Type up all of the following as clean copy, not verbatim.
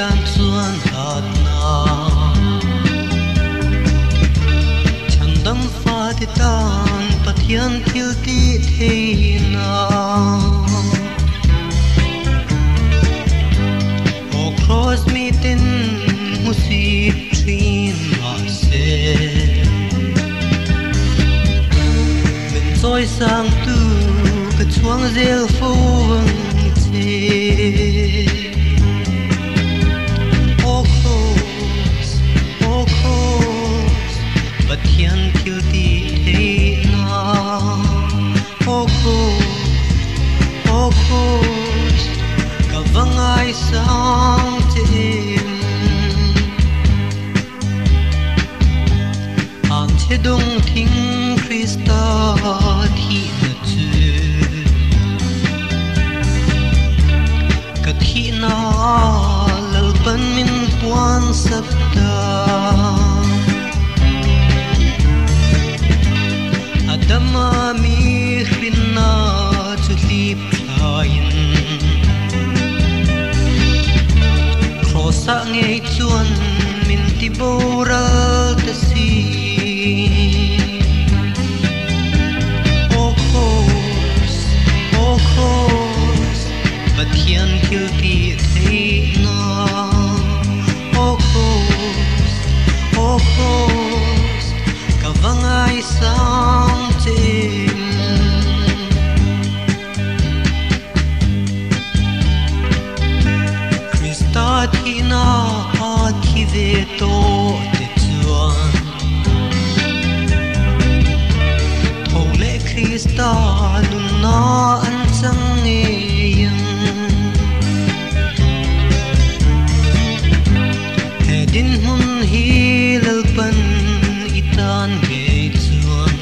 kan chuan hat na chandam fa ti tan pathian thil ti theina o cross me tin musi trin ma se min soi sang tu ka chuang zel fo wang che Pathian thil ti theina o khos ka vangai sang chin an che dong thing Krista thi na chu ka thi na lal pan min puan sabta Adama mi khina chulip thain Krosa ngei chuan min ti boral ta si O khos Pathian thil ti theina O khos ka vangai sang Krista thina thi ve to te chuan thole Krista nun na an chang nge yang hedin hun hi lalpan itan nge chuan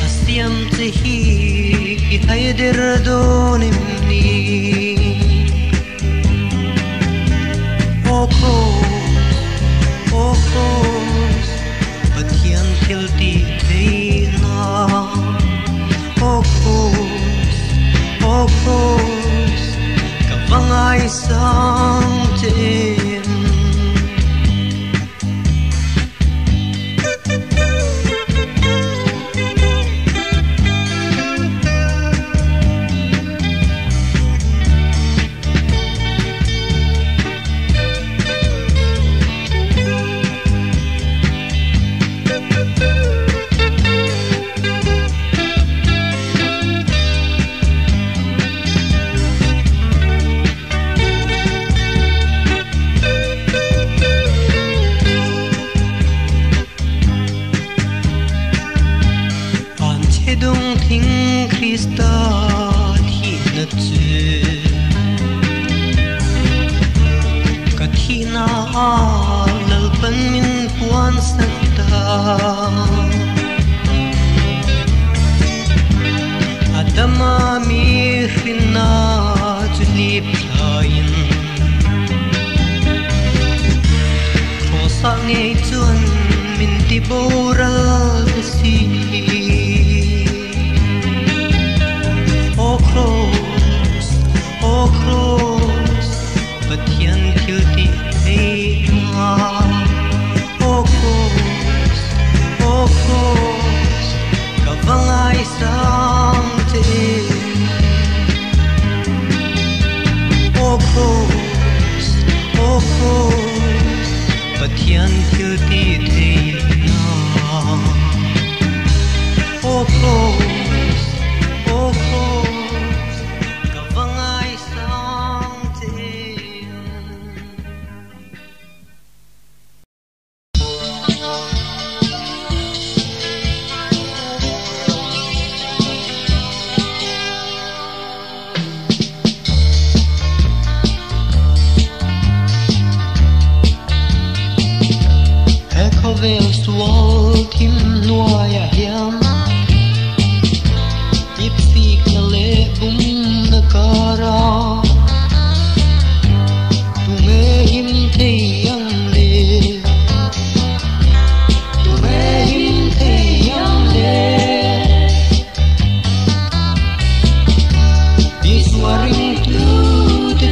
asiam te hi I haider donim ni O khos Pathian thil ti theina O khos ka vangai sang chen Krista thi na chu ka thi na lal pan min puan sakta Adama mi khina chulip thain Khosa ngei chuan min ti boral si O khos Pathian thil ti theina O khos ka vangai sang chen O khos Pathian thil ti theina O khos Vel sual thim nuaya hiam Tip sik na le bum na kara Tume him thei yang le Tume him thei yang le This waring to the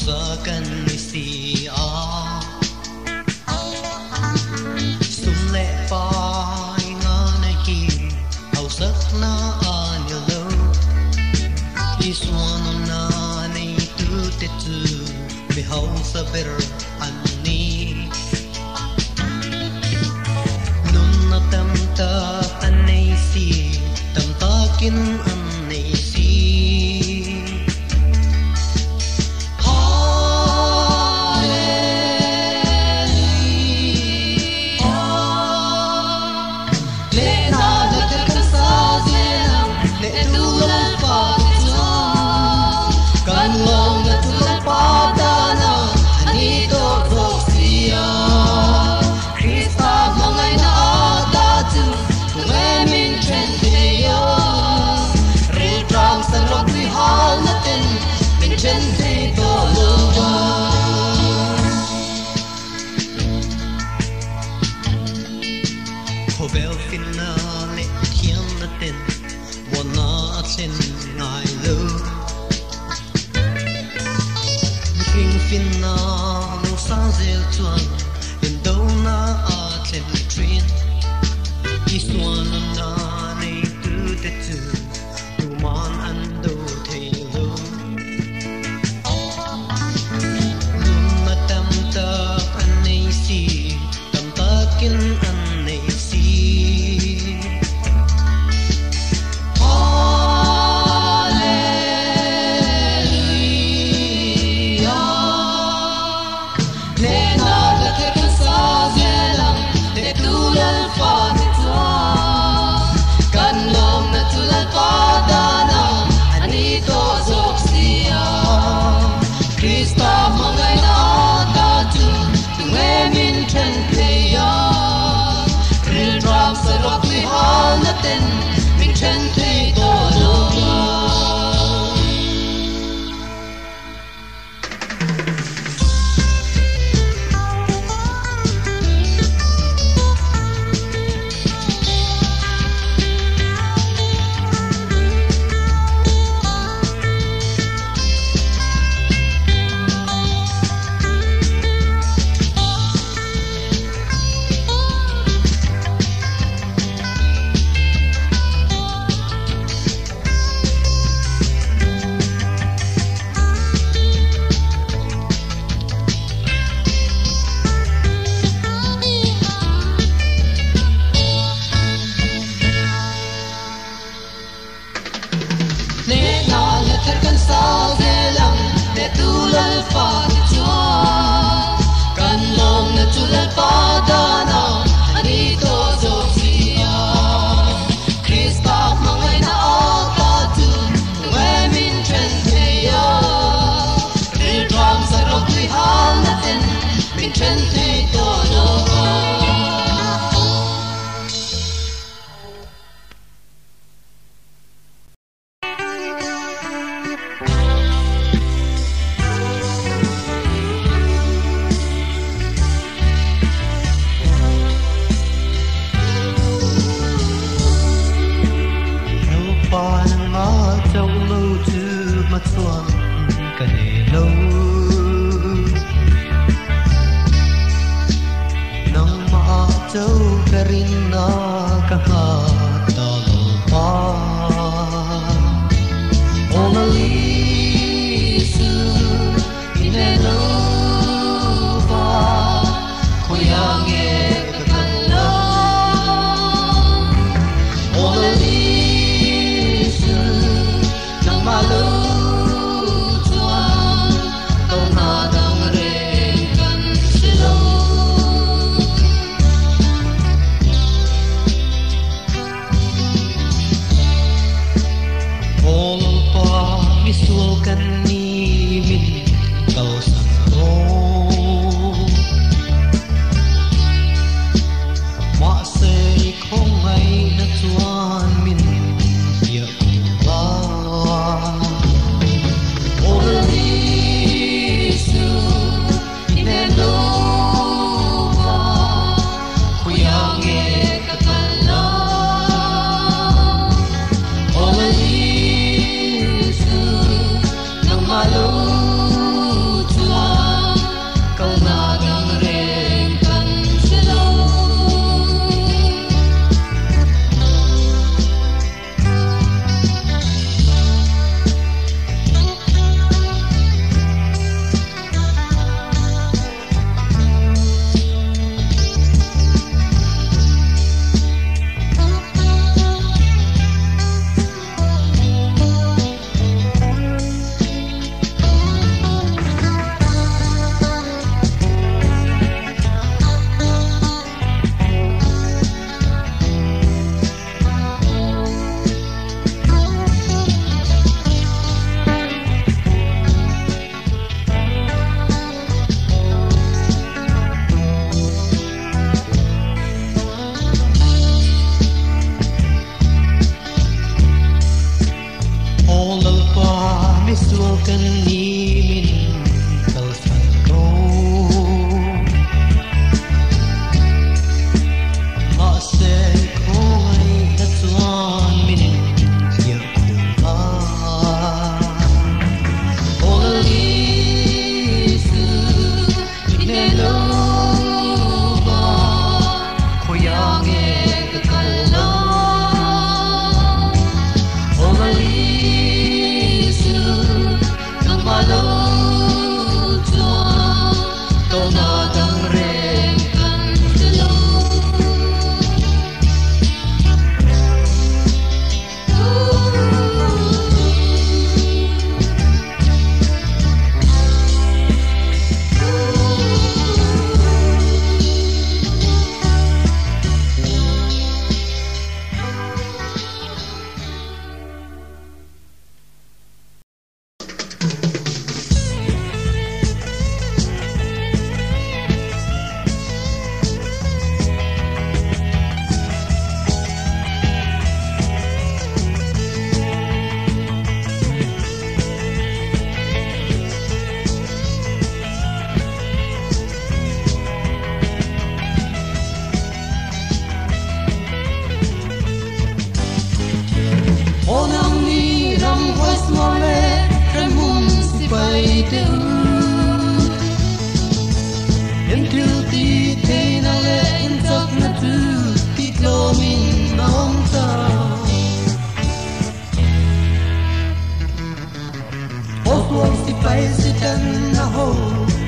sa kan ni si a sum le pa nga na ki au sak na an yo lo i swan na nei tu te tu be hau sa ber an ni nun na tam ta an nei si tam ta kin an nei si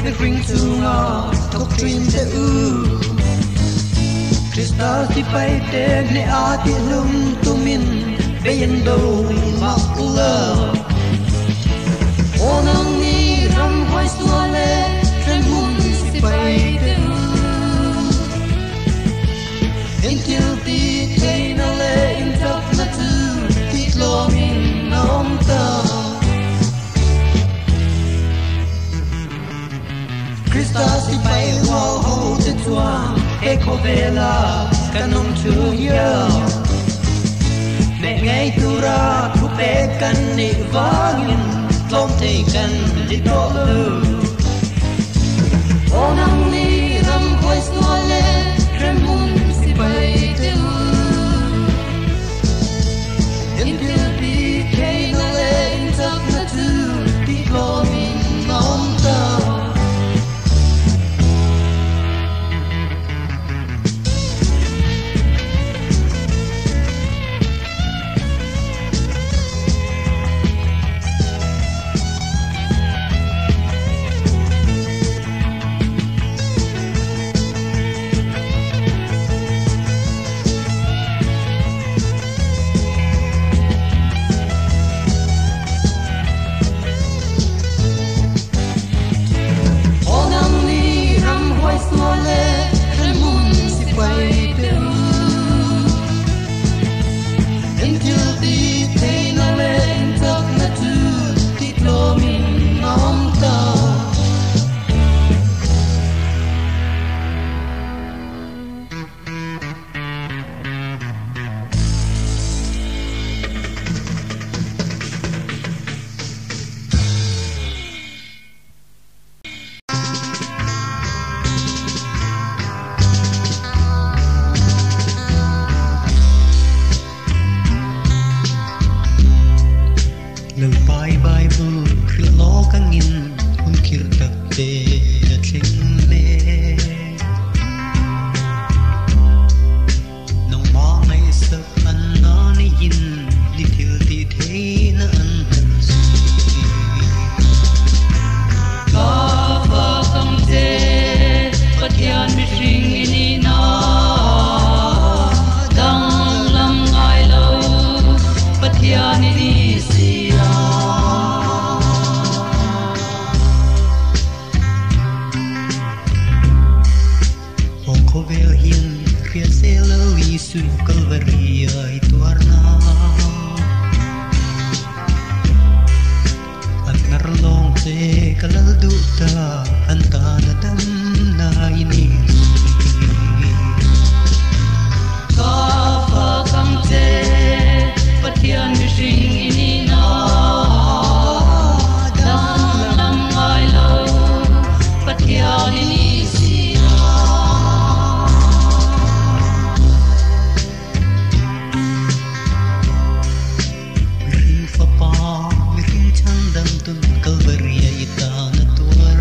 me bring to ngõ doctrine te Krista si pai te ne a ti lum tu min be yen do ma love onang ni ram hoi suale tren mun si pai te until ti te na le in top na tu ti lo min nom ta Krista si pai ho ho te tua e ko vela kanom tu ya me ngai tu ra tu pe kan ni vangin lom te kan di do lu onang ni ram hoi suale remun si pai te until ti ke na le in tak na tu ti lo min nom ta Calvaria itana tuar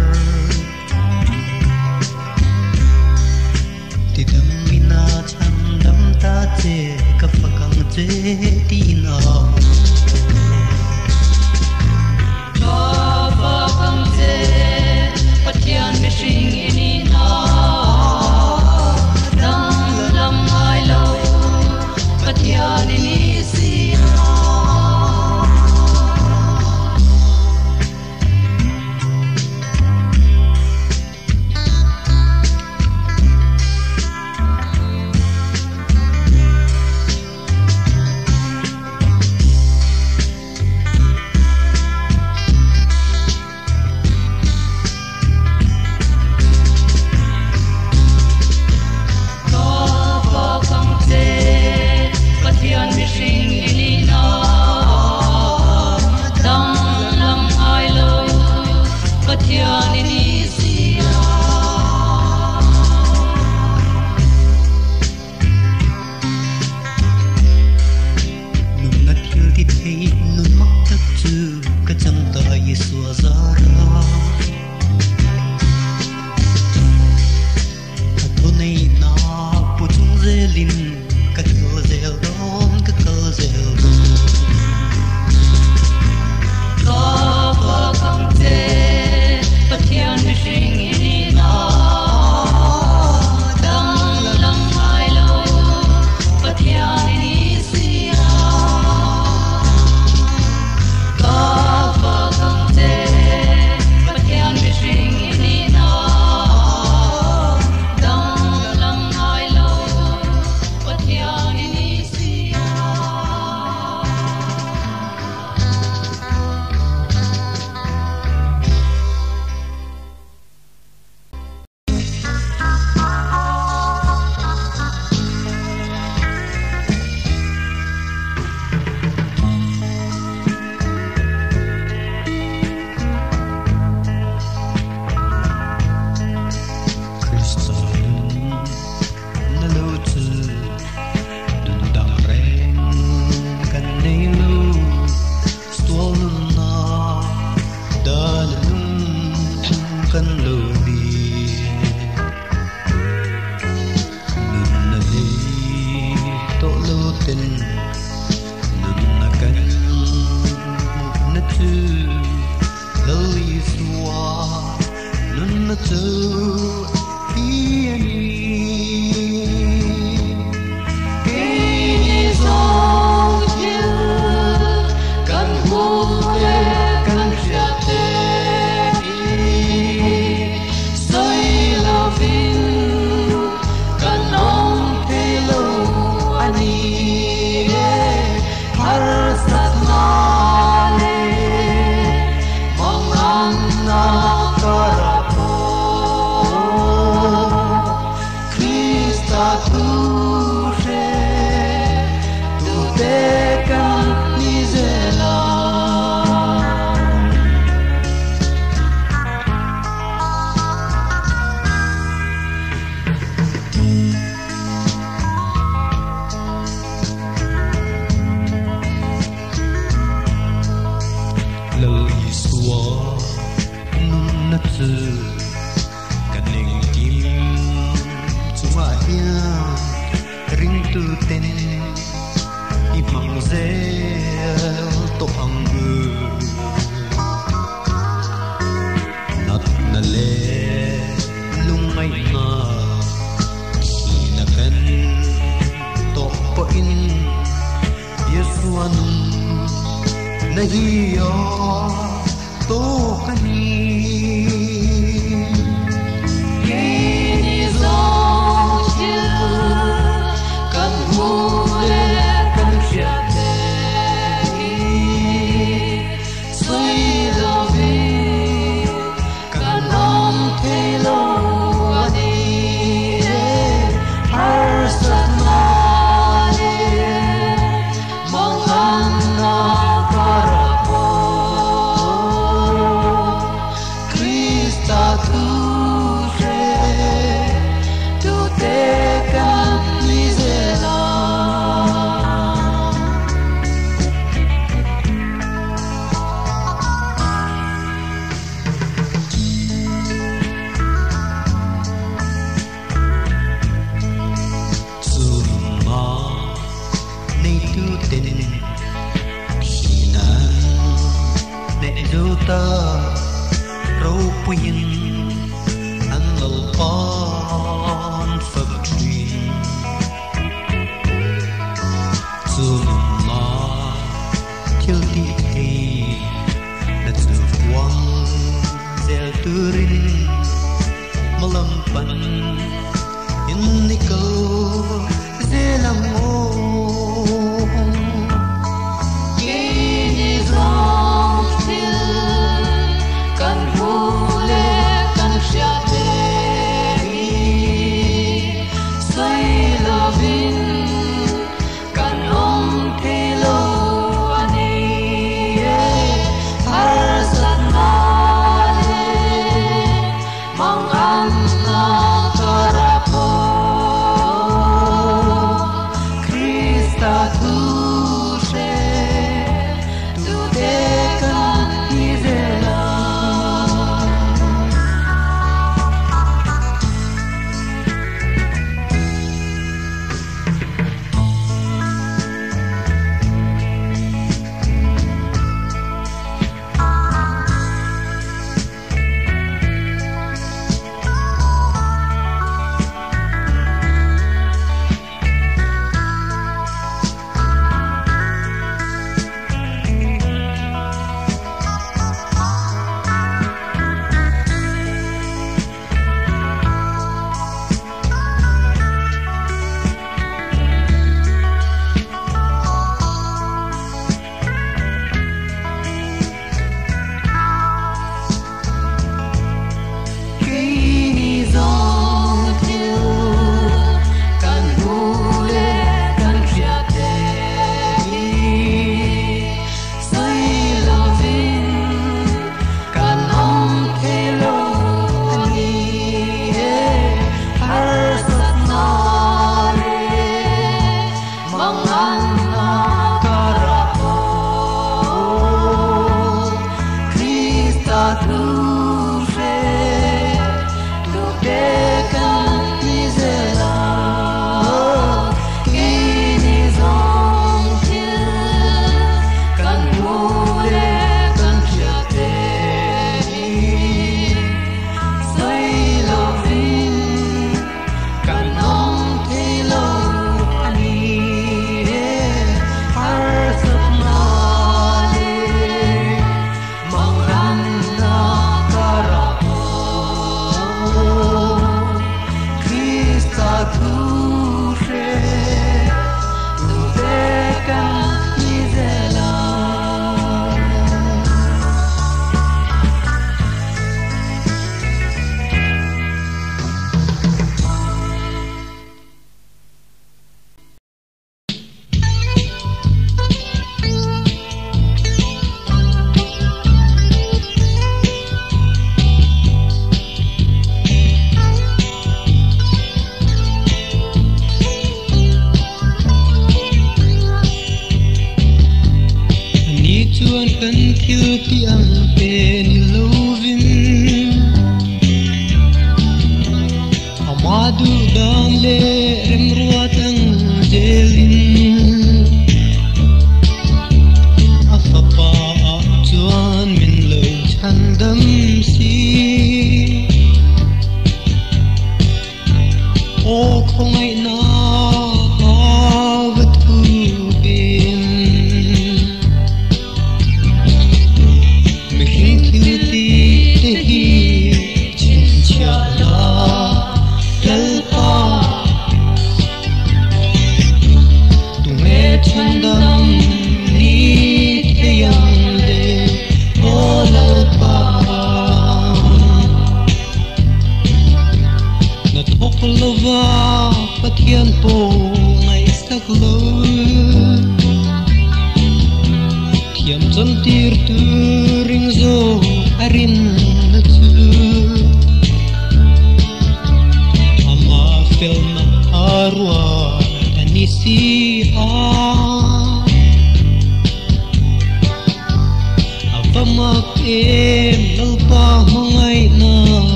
kan lo ni nun na ni to lo ten nun na kan na tu lo iswa nun na tu nahiyo to kani ta râu quyên ăn lẩu con phật truyền dù mà thiếu đi thì là dù quăng gieo tư rin mà lâm phận in đi câu dễ làm ngô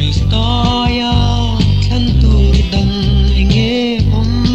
Kristaya, Chantur, Dang, Inge, Om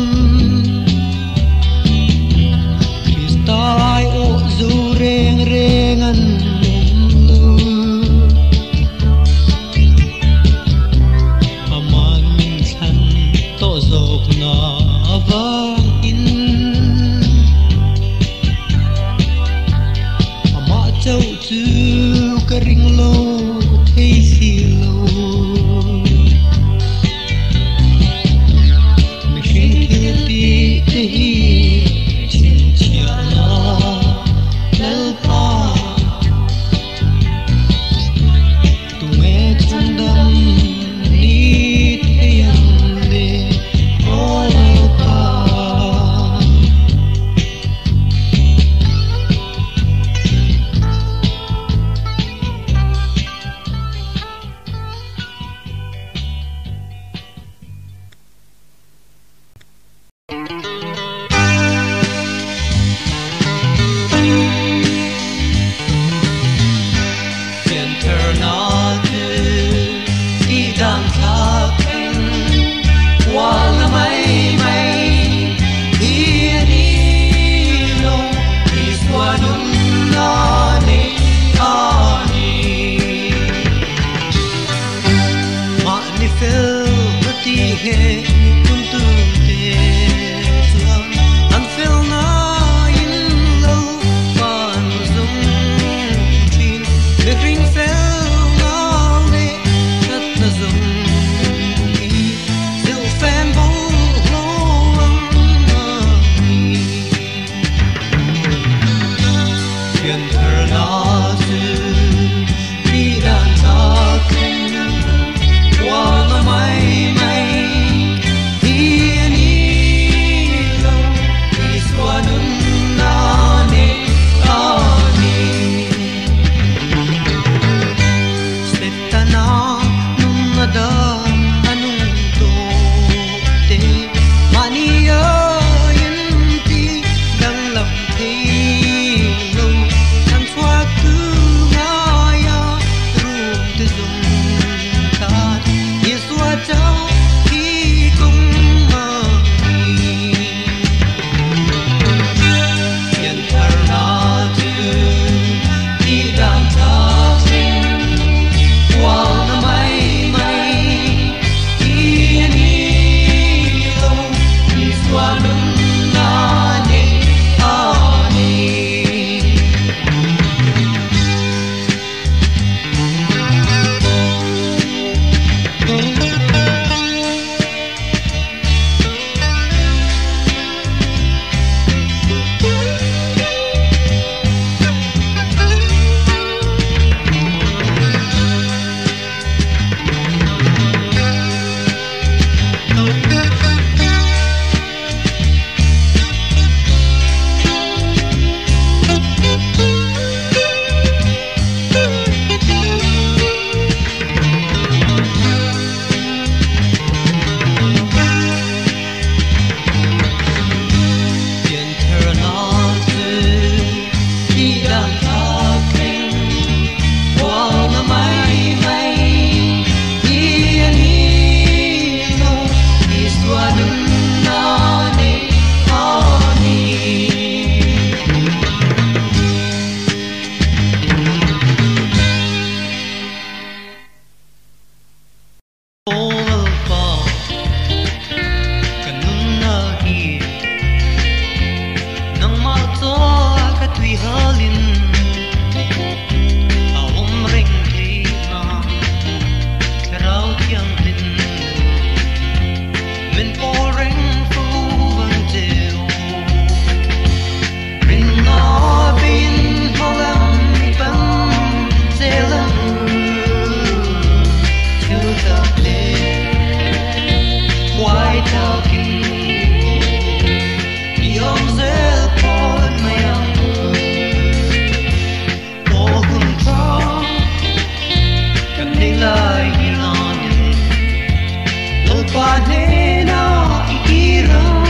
thế nào ý rằng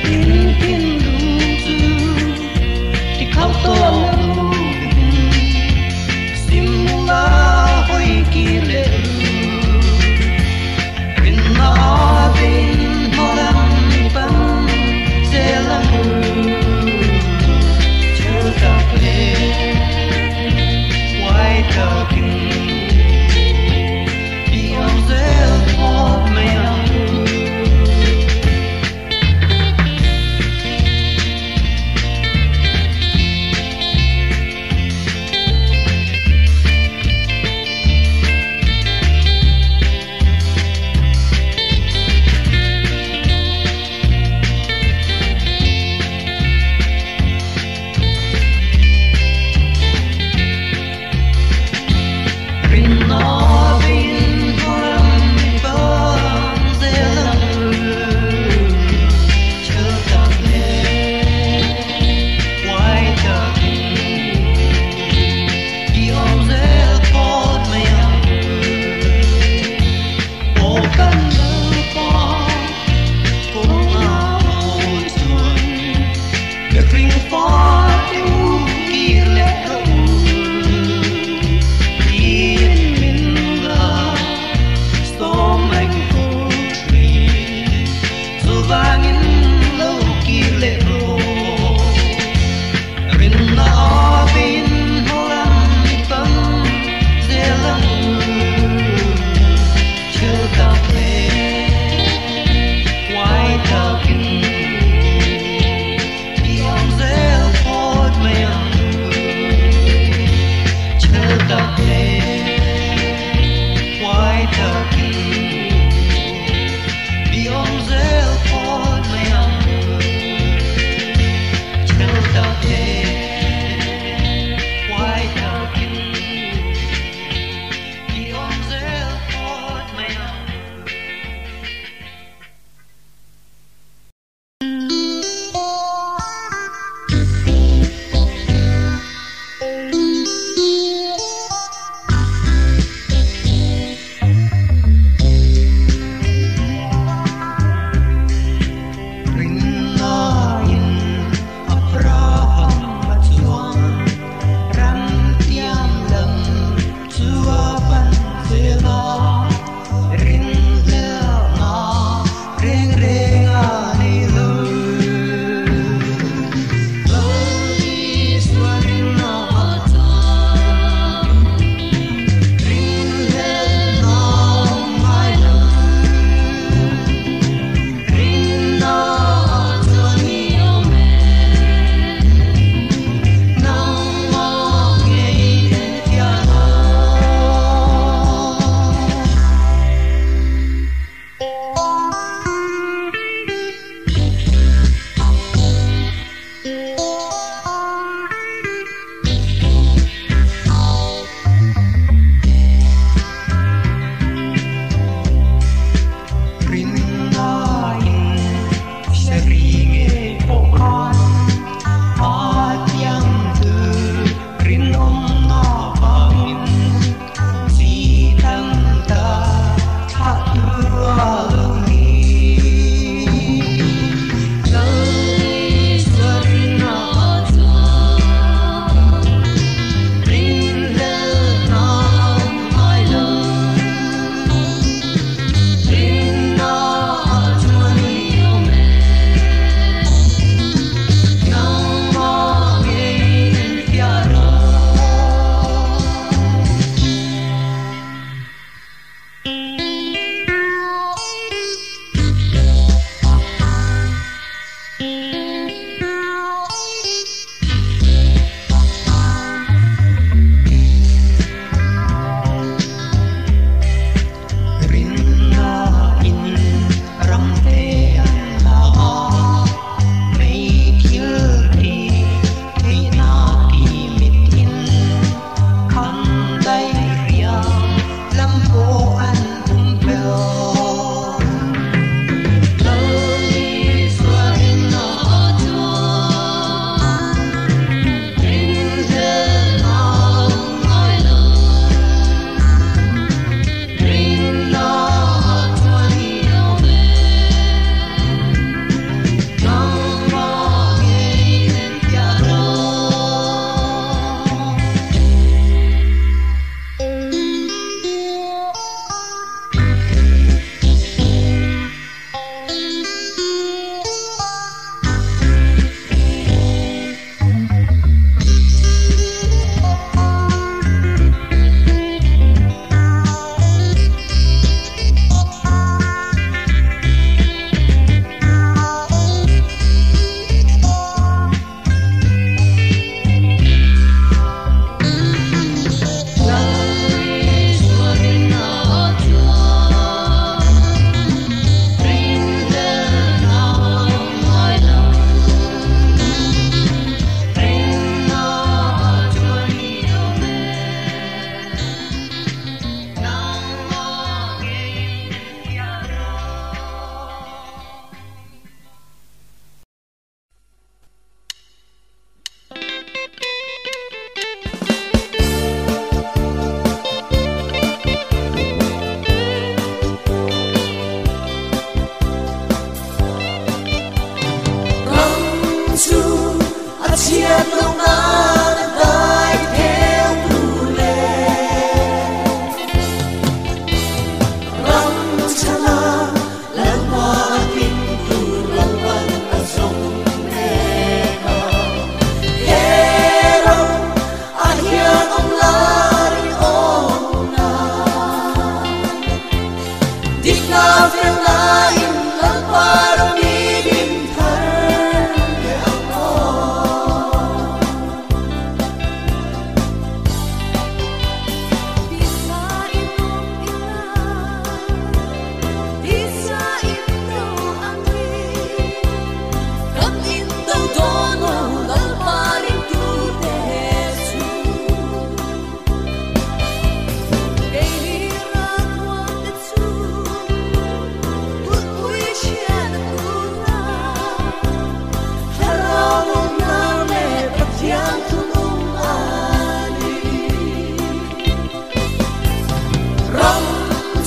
in thiên đủ tư thì khóc to sim la hoi ki le in na bin molam pan se la chưa ta ple why talking the observe of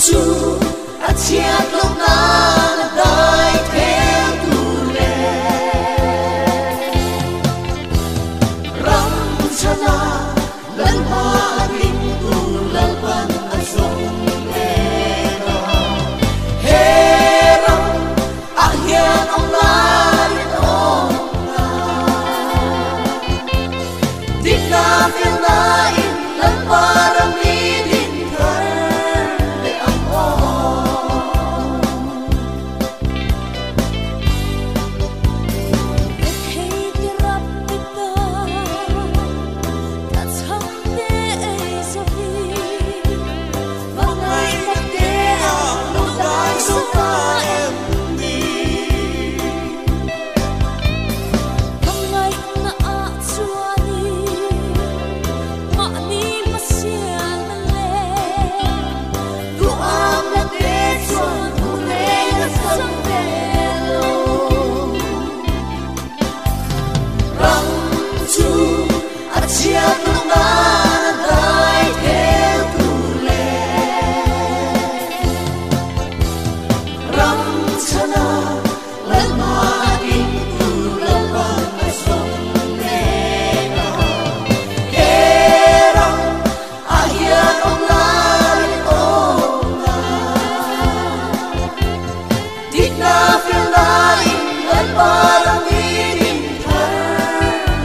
chu a chiat lo na na dai theo tu le ram chana lan ma ring tu lan ban a song le na he ram a hian ong la rin ong na din na fel na in lan pa ram ni din thar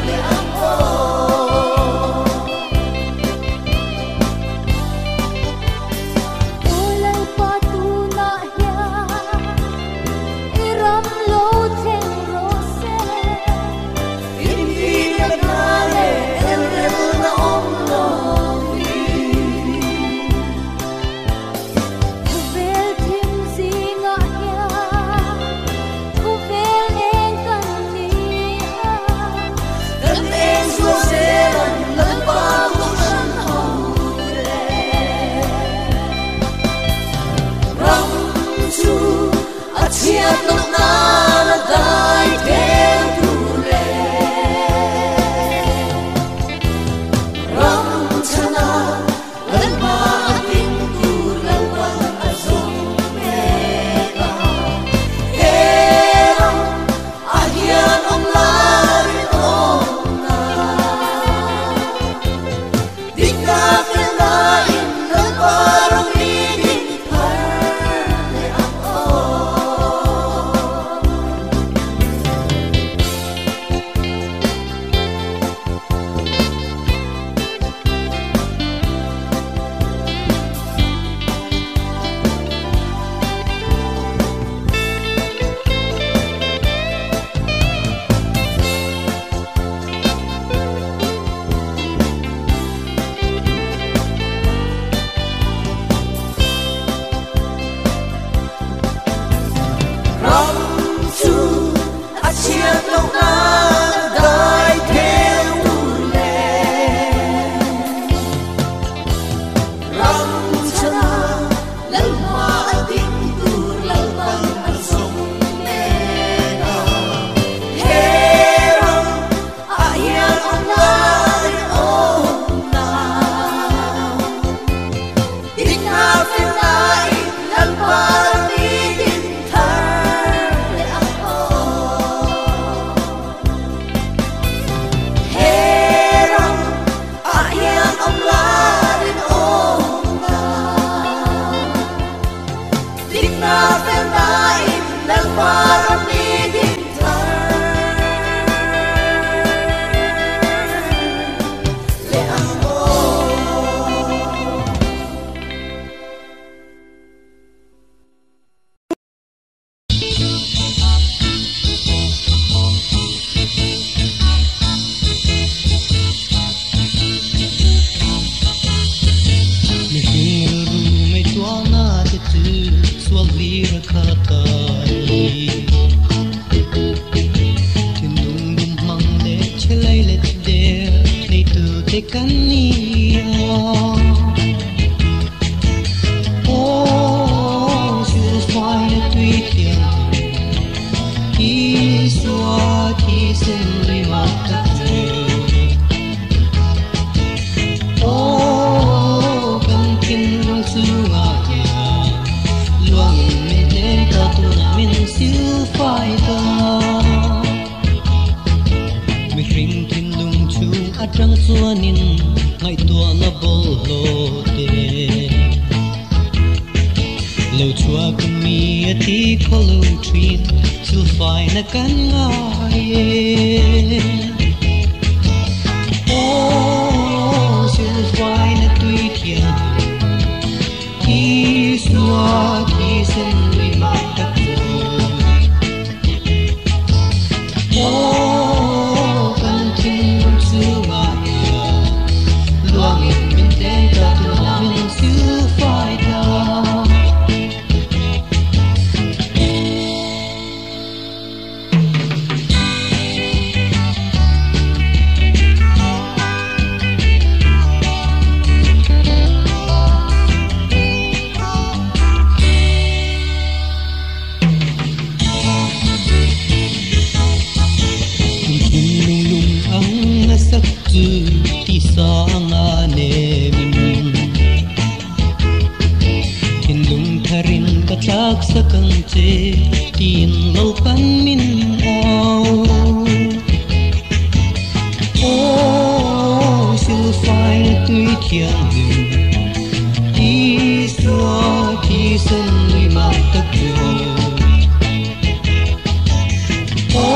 le ang o lâu chua cũng mi tí khó lâu truyền sự phải là cắn ngài ô sự phải là tùy thiên khi xóa khi sinh vì mãi đất ô cần tin vẫn chưa ngại loa nghìn bên tên ta thường mình xứ phải ta ti sang ane min thiên lung tharin ka tlak sa kang che tin lo pan min ao o sil phai tui thiang him ti xóa ti sun lui ma tak o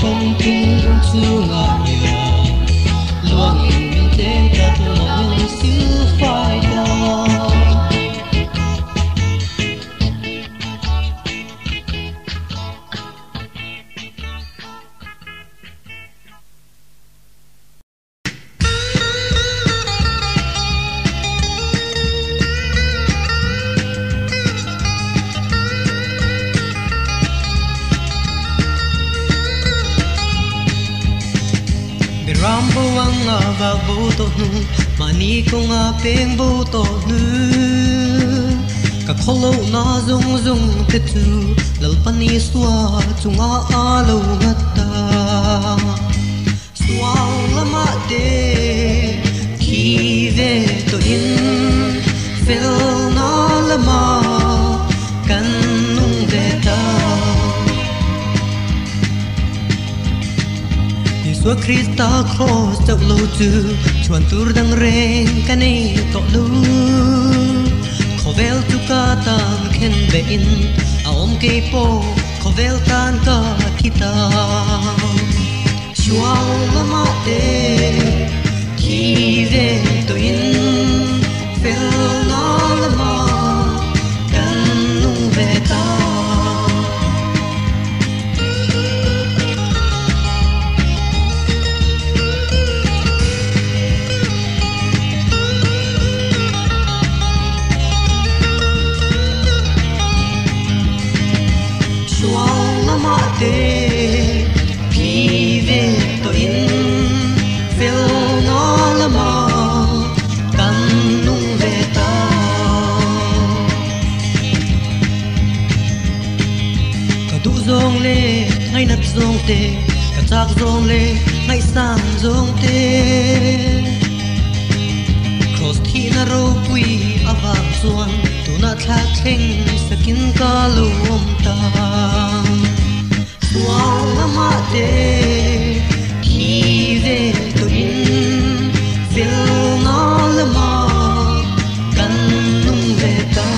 kan tin chu nga Rambo ang ababu to nu mani ko nga peng bu to nu ka kholo na zung zung te tu lal pani swa chunga alo ngata swa lama de ki ve to in fel na lama kan nung ve ta Chúa Christa cross dọc lâu chư chuan tur dang reng kanei to lu khovel tu ka tan khen be in a om ke po khovel tan ka kita chuang lama te ki ve to in fel na lama kan nung ve ta Pi ve to in fel na lama kan nung ve ta ka du zong le ngai nat zong te ka chak zong le ngai sam zong te cross thi na ro pui avak chuan tu na thla thleng sakin ka lum ta Wow, lama de ki ve to in fel na lama kan nung ve ta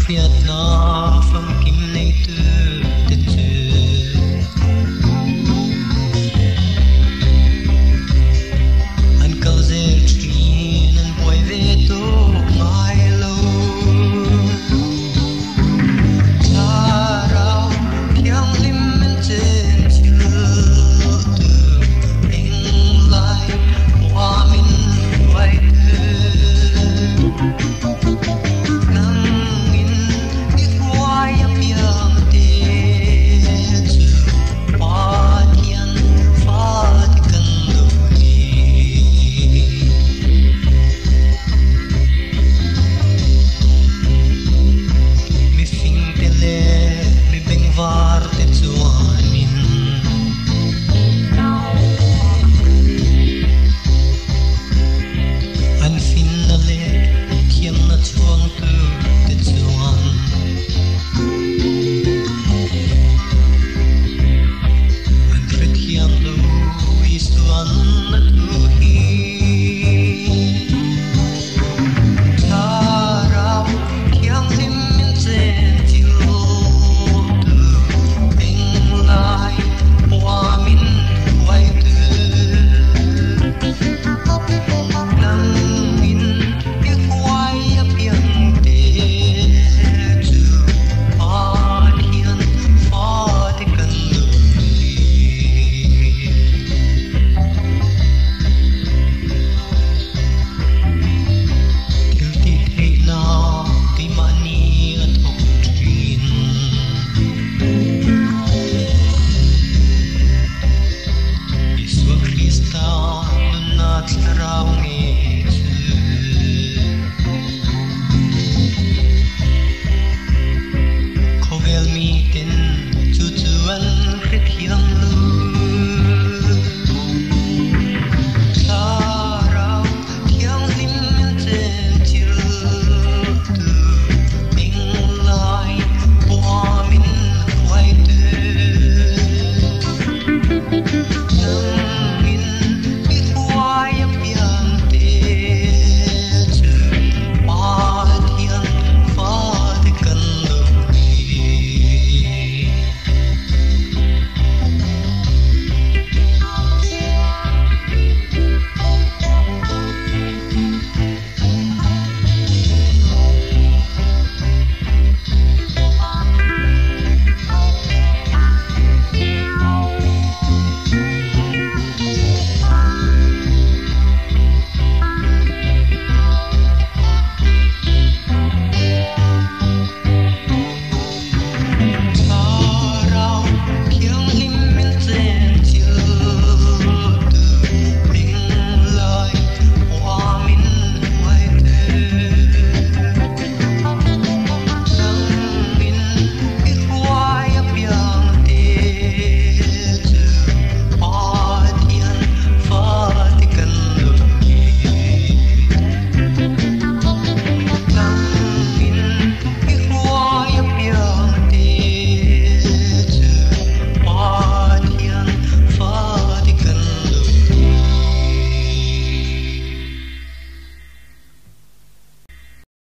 Vietnam